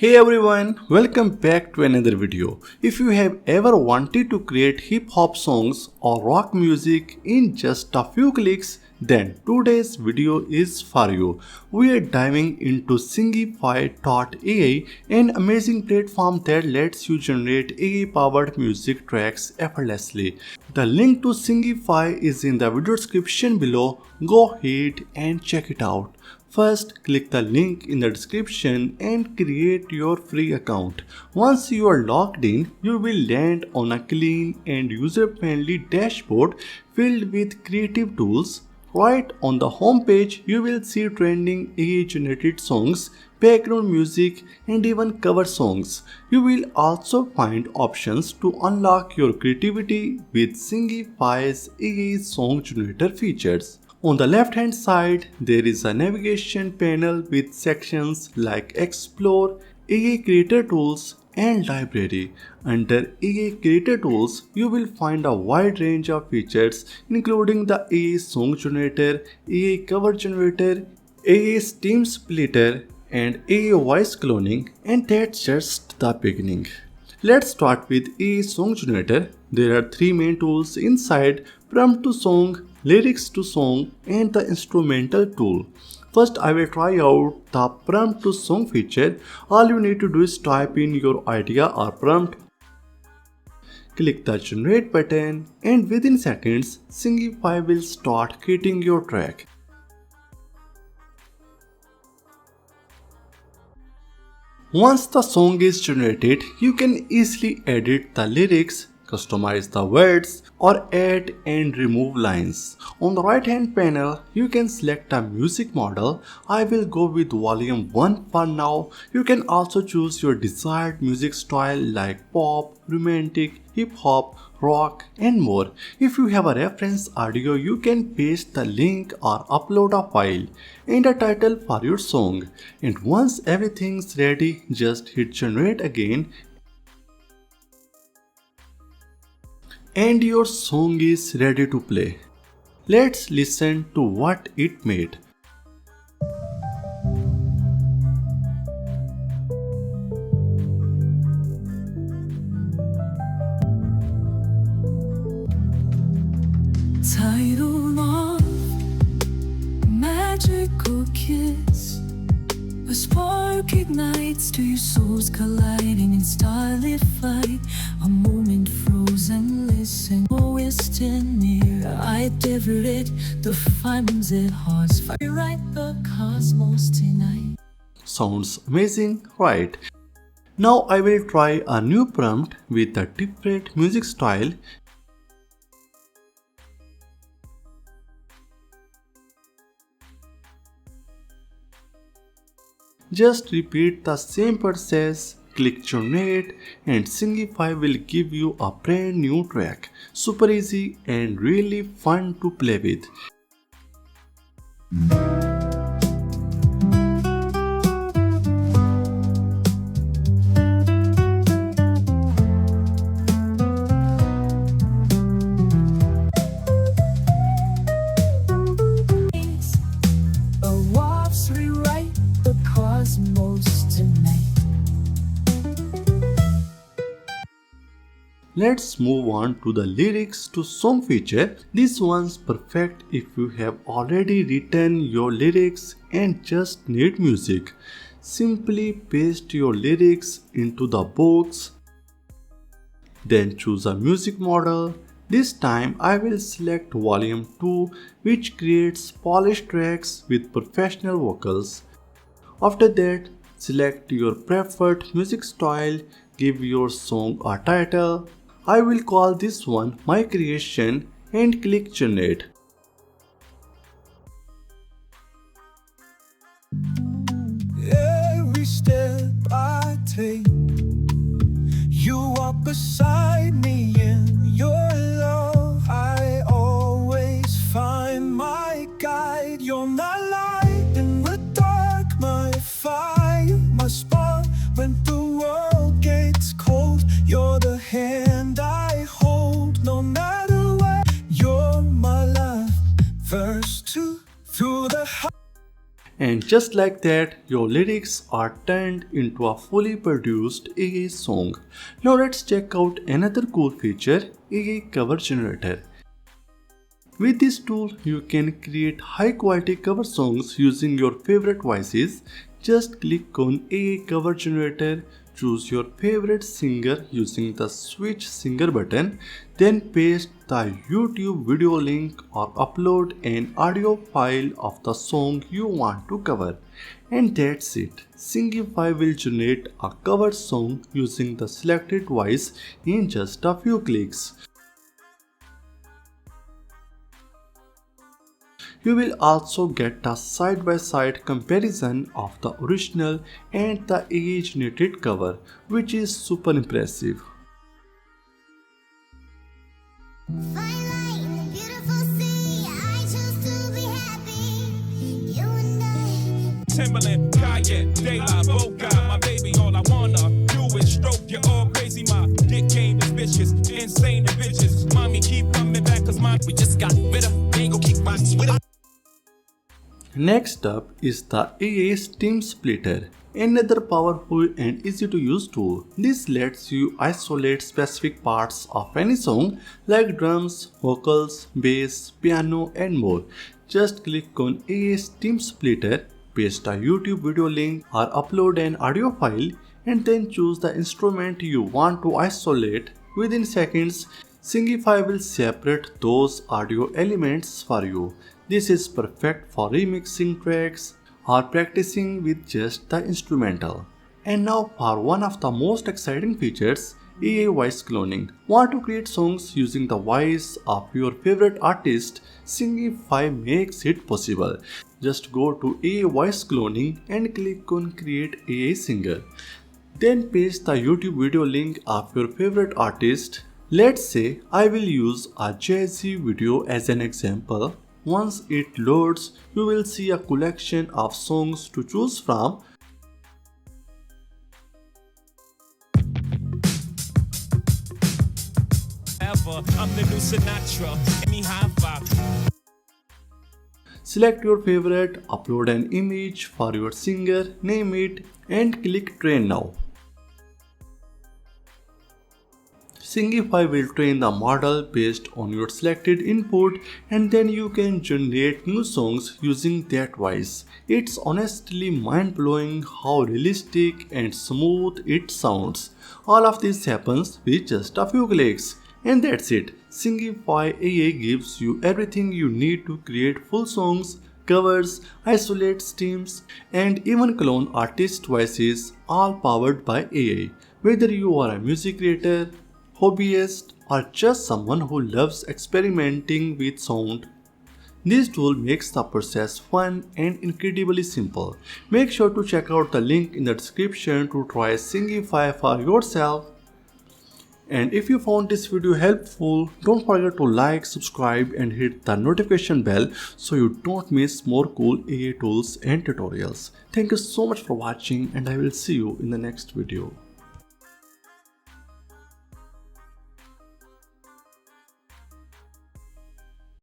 Hey everyone, welcome back to another video. If you have ever wanted to create hip hop songs or rock music in just a few clicks, then today's video is for you. We are diving into Singify.AI, an amazing platform that lets you generate AI-powered music tracks effortlessly. The link to Singify is in the video description below. Go ahead and check it out. First, click the link in the description and create your free account. Once you are logged in, you will land on a clean and user-friendly dashboard filled with creative tools. Right on the home page, you will see trending AI-generated songs, background music, and even cover songs. You will also find options to unlock your creativity with Singify's AI song generator features. On the left hand side, there is a navigation panel with sections like Explore, AI Creator Tools, and Library. Under AI Creator Tools, you will find a wide range of features including the AI Song Generator, AI Cover Generator, AI Steam Splitter, and AI Voice Cloning, and that's just the beginning. Let's start with AI Song Generator. There are three main tools inside: prompt to song, lyrics to song, and the instrumental tool. First, I will try out the prompt to song feature. All you need to do is type in your idea or prompt, click the generate button, and within seconds, Singify will start creating your track. Once the song is generated, you can easily edit the lyrics, customize the words, or add and remove lines. On the right hand panel, you can select a music model. I will go with volume 1 for now. You can also choose your desired music style like pop, romantic, hip hop, rock, and more. If you have a reference audio, you can paste the link or upload a file and a title for your song. And once everything's ready, just hit generate again and your song is ready to play. Let's listen to what it made. Tidal love, magical kiss. A spark ignites two souls colliding in starlit flight. A moment frozen, listen. Oh, we're still near. I devour it, the flames it hearts fire right the cosmos tonight. Sounds amazing, right? Now I will try a new prompt with a different music style. Just repeat the same process, click generate, and Singify will give you a brand new track. Super easy and really fun to play with. A wasp rewrite the cosmos tonight. Let's move on to the lyrics to song feature. This one's perfect if you have already written your lyrics and just need music. Simply paste your lyrics into the box, then choose a music model. This time I will select volume 2, which creates polished tracks with professional vocals. After that, select your preferred music style, give your song a title. I will call this one My Creation and click generate. Every step I take, you walk beside me in your love. I always find my guide. You're my light in the dark, my fire, my spark when the world gets cold. You're the hand I hold, no matter what. You're my life, verse 2 through the And And just like that, your lyrics are turned into a fully produced AI song. Now let's check out another cool feature, AI cover generator. With this tool, you can create high quality cover songs using your favorite voices. Just click on AI cover generator, choose your favorite singer using the switch singer button, then paste the YouTube video link or upload an audio file of the song you want to cover. And that's it. Singify will generate a cover song using the selected voice in just a few clicks. You will also get a side-by-side comparison of the original and the AI generated cover, which is super impressive. Timberland, Kanye, Daylight, Boca, my baby, all I wanna do is stroke you all crazy. My dick game is vicious, insane and bitches. Mommy, keep coming back, cause we just got rid of. Ain't gon' kick my Twitter. Next up is the AI Steam Splitter, another powerful and easy to use tool. This lets you isolate specific parts of any song like drums, vocals, bass, piano and more. Just click on AI Steam Splitter, paste a YouTube video link or upload an audio file and then choose the instrument you want to isolate. Within seconds, Singify will separate those audio elements for you. This is perfect for remixing tracks or practicing with just the instrumental. And now for one of the most exciting features, AI voice cloning. Want to create songs using the voice of your favorite artist? Singify makes it possible. Just go to AI voice cloning and click on create AI singer. Then paste the YouTube video link of your favorite artist. Let's say I will use a Jay-Z video as an example. Once it loads, you will see a collection of songs to choose from. I'm the new Sinatra, me high five. Select your favorite, upload an image for your singer, name it and click train now. Singify will train the model based on your selected input and then you can generate new songs using that voice. It's honestly mind-blowing how realistic and smooth it sounds. All of this happens with just a few clicks. And that's it. Singify.AI gives you everything you need to create full songs, covers, isolate steams, and even clone artist voices, all powered by AI. Whether you are a music creator, hobbyist, or just someone who loves experimenting with sound, this tool makes the process fun and incredibly simple. Make sure to check out the link in the description to try Singify for yourself. And if you found this video helpful, don't forget to like, subscribe and hit the notification bell so you don't miss more cool AI tools and tutorials. Thank you so much for watching and I will see you in the next video.